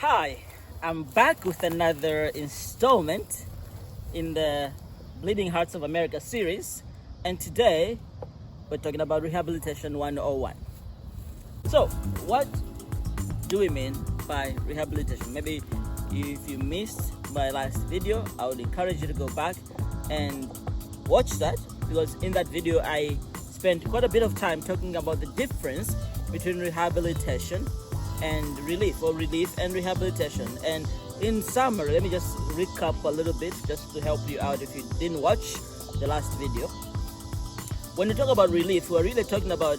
Hi, I'm back with another installment in the Bleeding Hearts of America series, and today we're talking about Rehabilitation 101. So, what do we mean by rehabilitation? Maybe if you missed my last video, I would encourage you to go back and watch that, because in that video I spent quite a bit of time talking about the difference between rehabilitation and relief, or relief and rehabilitation. And in summary, let me just recap a little bit just to help you out if you didn't watch the last video. When we talk about relief, we're really talking about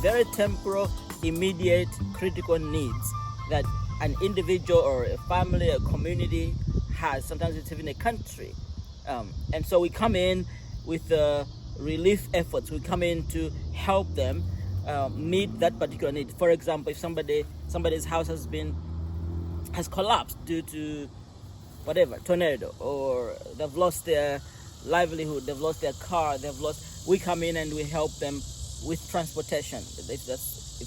very temporal, immediate, critical needs that an individual or a family, a community has. Sometimes it's even a country. And so we come in with relief efforts. We come in to help them meet that particular need. For example, if somebody's house has collapsed due to whatever, tornado, or they've lost their livelihood, they've lost their car, we come in and we help them with transportation, if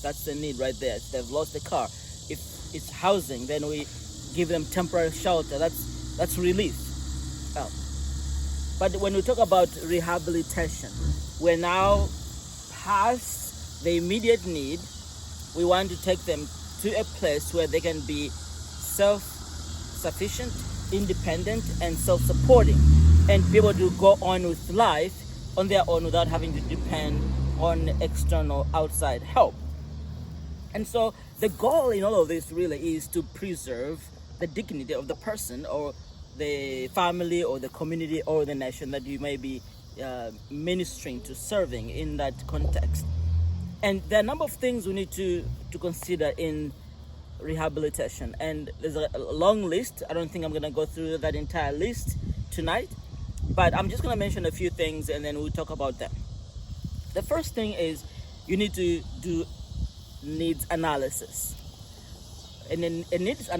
that's the need right there. If they've lost the car, if it's housing, then we give them temporary shelter. That's relief. But when we talk about rehabilitation, we're now past the immediate need. We want to take them to a place where they can be self-sufficient, independent, and self-supporting, and be able to go on with life on their own without having to depend on external outside help. And so the goal in all of this really is to preserve the dignity of the person, or the family, or the community, or the nation that you may be ministering to, serving in that context. And there are a number of things we need to consider in rehabilitation, and there's a long list. I don't think I'm going to go through that entire list tonight, but I'm just going to mention a few things and then we'll talk about them. The first thing is you need to do needs analysis. And a needs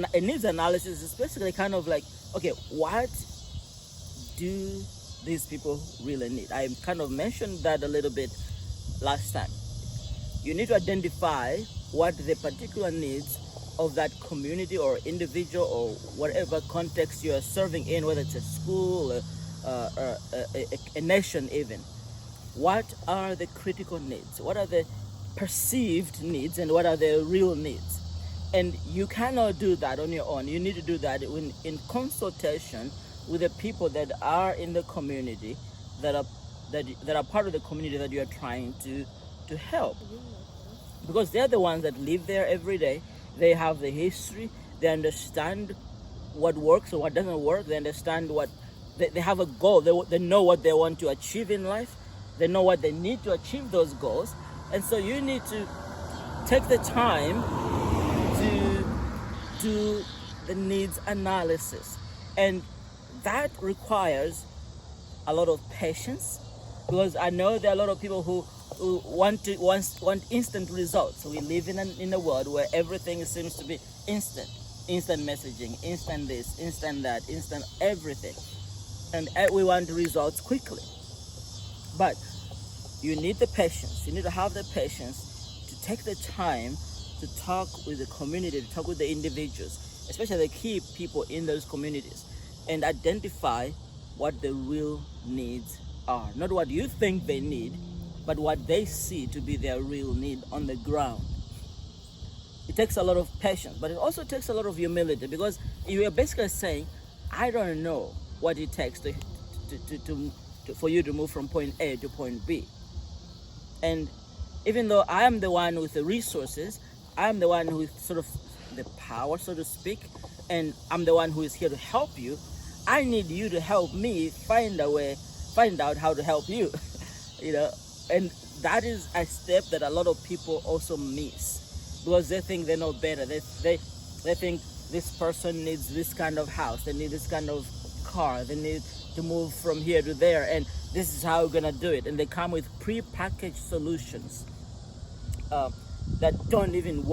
analysis is basically kind of like, okay, what do these people really need? I kind of mentioned that a little bit last time. You need to identify what the particular needs of that community or individual or whatever context you are serving in, whether it's a school, a nation even. What are the critical needs? What are the perceived needs, and what are the real needs? And you cannot do that on your own. You need to do that in consultation with the people that are in the community, that are part of the community that you are trying to help. Because they're the ones that live there every day. They have the history. They understand what works and what doesn't work. They understand they have a goal. They know what they want to achieve in life. They know what they need to achieve those goals. And so you need to take the time to do the needs analysis. And that requires a lot of patience, because I know there are a lot of people who want instant results. We live in a world where everything seems to be instant messaging, instant this, instant that, instant everything, and we want results quickly. But you need the patience. You need to have the patience to take the time to talk with the community, to talk with the individuals, especially the key people in those communities, and identify what the real needs are. Not what you think they need, but what they see to be their real need on the ground. It takes a lot of patience, but it also takes a lot of humility, because you are basically saying, I don't know what it takes for you to move from point A to point B. And even though I am the one with the resources, I am the one who is sort of the power, so to speak, and I'm the one who is here to help you, I need you to help me find out how to help you. And that is a step that a lot of people also miss, because they think they know better. They think this person needs this kind of house, they need this kind of car, they need to move from here to there, and this is how we're gonna do it. And they come with pre-packaged solutions that won't even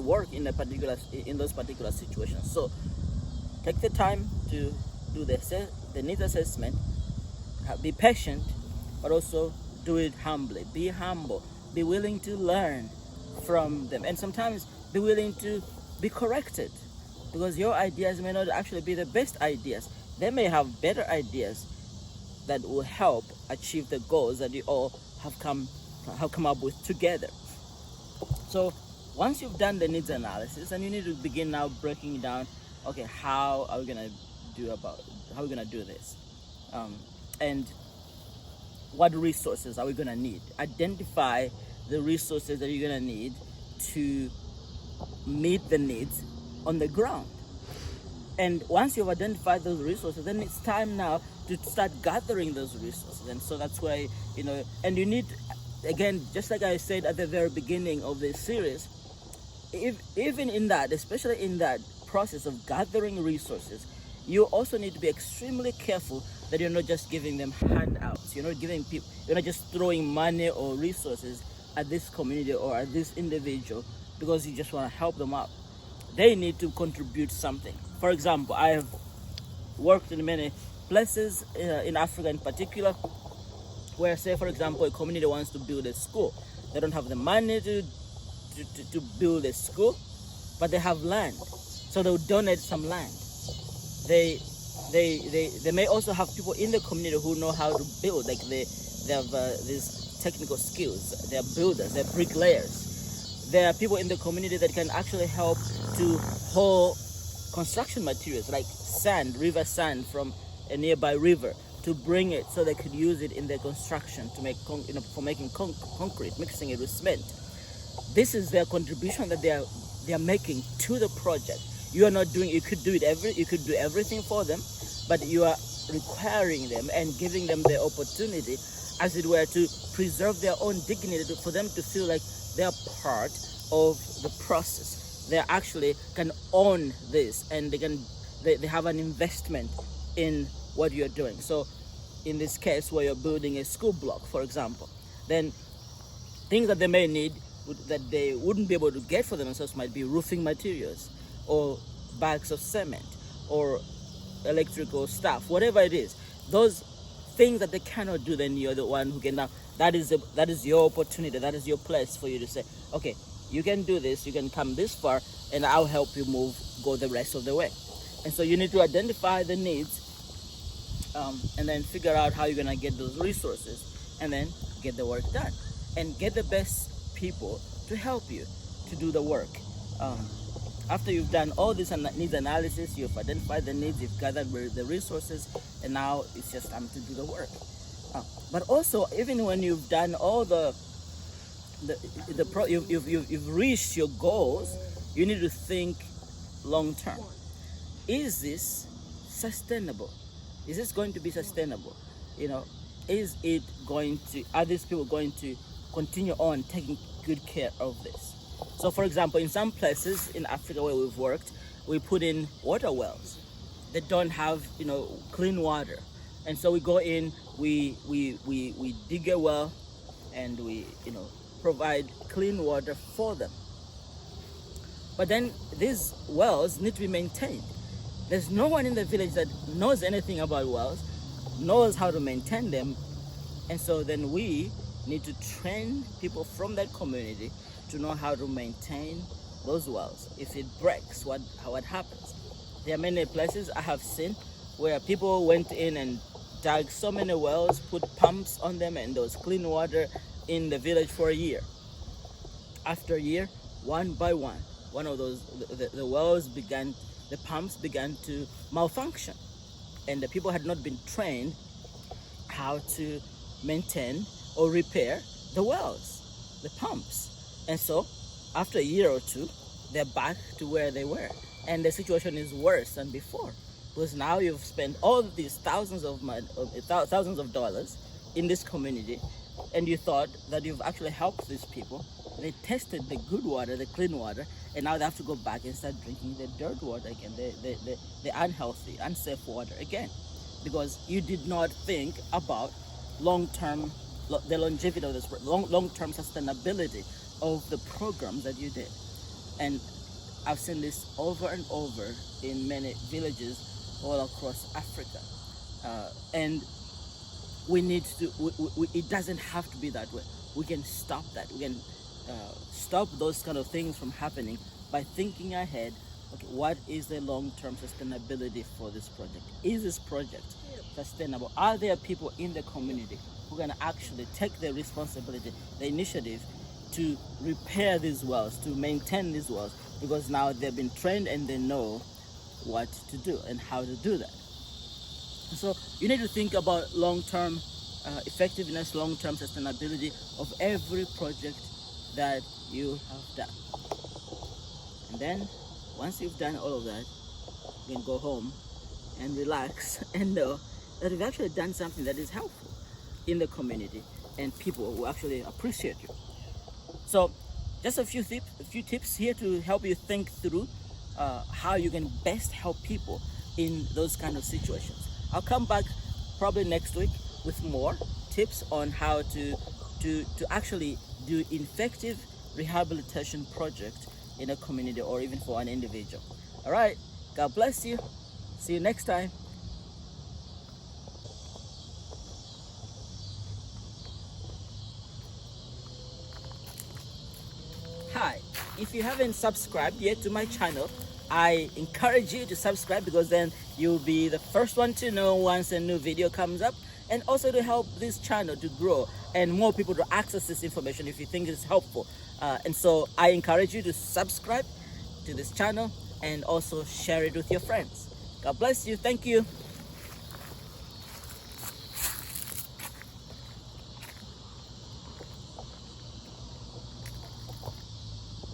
work in those particular situations. So take the time to do the needs assessment. Be patient, but also do it humbly. Be humble. Be willing to learn from them, and sometimes be willing to be corrected, because your ideas may not actually be the best ideas. They may have better ideas that will help achieve the goals that you all have come up with together. So once you've done the needs analysis, and you need to begin now breaking down, okay, how are we gonna do this, and what resources are we gonna need? Identify the resources that you're gonna need to meet the needs on the ground. And once you've identified those resources, then it's time now to start gathering those resources. And so that's why, and you need, again, just like I said at the very beginning of this series, even in that, especially in that process of gathering resources, you also need to be extremely careful that you're not just giving them handouts. You're not just throwing money or resources at this community or at this individual because you just want to help them out. They need to contribute something. For example, I have worked in many places in Africa in particular, where, say, for example, a community wants to build a school. They don't have the money to build a school, but they have land, so they'll donate some land. They may also have people in the community who know how to build, like they have these technical skills. They're builders, they're bricklayers. There are people in the community that can actually help to haul construction materials like sand, river sand from a nearby river, to bring it so they could use it in their construction to make for making concrete, mixing it with cement. This is their contribution that they are making to the project. You are not doing. You could do everything for them, but you are requiring them and giving them the opportunity, as it were, to preserve their own dignity, for them to feel like they are part of the process. They actually can own this, and they have an investment in what you're doing. So in this case, where you're building a school block, for example, then things that they may need that they wouldn't be able to get for themselves might be roofing materials, or bags of cement, or electrical stuff, whatever it is. Those things that they cannot do, then you're the one who can now. That is your opportunity. That is your place for you to say, okay, you can do this. You can come this far, and I'll help you go the rest of the way. And so you need to identify the needs, and then figure out how you're gonna get those resources, and then get the work done, and get the best people to help you to do the work. After you've done all this needs analysis, you've identified the needs, you've gathered the resources, and now it's just time to do the work. But also, even when you've done all you've reached your goals, you need to think long term. Is this sustainable? Is this going to be sustainable? Are these people going to continue on taking good care of this? So, for example, in some places in Africa where we've worked, we put in water wells. They don't have, clean water. And so we go in, we dig a well, and we, provide clean water for them. But then these wells need to be maintained. There's no one in the village that knows anything about wells, knows how to maintain them. And so then we need to train people from that community to know how to maintain those wells. If it breaks, what happens? There are many places I have seen where people went in and dug so many wells, put pumps on them, and there was clean water in the village for a year. After a year, one by one of those, the pumps began to malfunction, and the people had not been trained how to maintain or repair the wells, the pumps. And so after a year or two, they're back to where they were, and the situation is worse than before, because now you've spent all these thousands of dollars in this community, and you thought that you've actually helped these people. They tested the good water, the clean water, and now they have to go back and start drinking the dirt water again, the unhealthy, unsafe water again, because you did not think about the longevity of this, long-term sustainability of the program that you did. And I've seen this over and over in many villages all across Africa, and we need to. It doesn't have to be that way. We can stop that. We can stop those kind of things from happening by thinking ahead. Okay, what is the long-term sustainability for this project? Is this project sustainable? Are there people in the community who can actually take the responsibility, the initiative to repair these wells, to maintain these wells, because now they've been trained and they know what to do and how to do that. So you need to think about long-term effectiveness, long-term sustainability of every project that you have done. And then once you've done all of that, you can go home and relax and know that you've actually done something that is helpful in the community and people will actually appreciate you. So just a few tips here to help you think through how you can best help people in those kind of situations. I'll come back probably next week with more tips on how to actually do effective rehabilitation project in a community or even for an individual. All right, God bless you. See you next time. Hi, if you haven't subscribed yet to my channel, I encourage you to subscribe, because then you'll be the first one to know once a new video comes up, and also to help this channel to grow and more people to access this information if you think it's helpful. And so I encourage you to subscribe to this channel and also share it with your friends. God bless you. Thank you.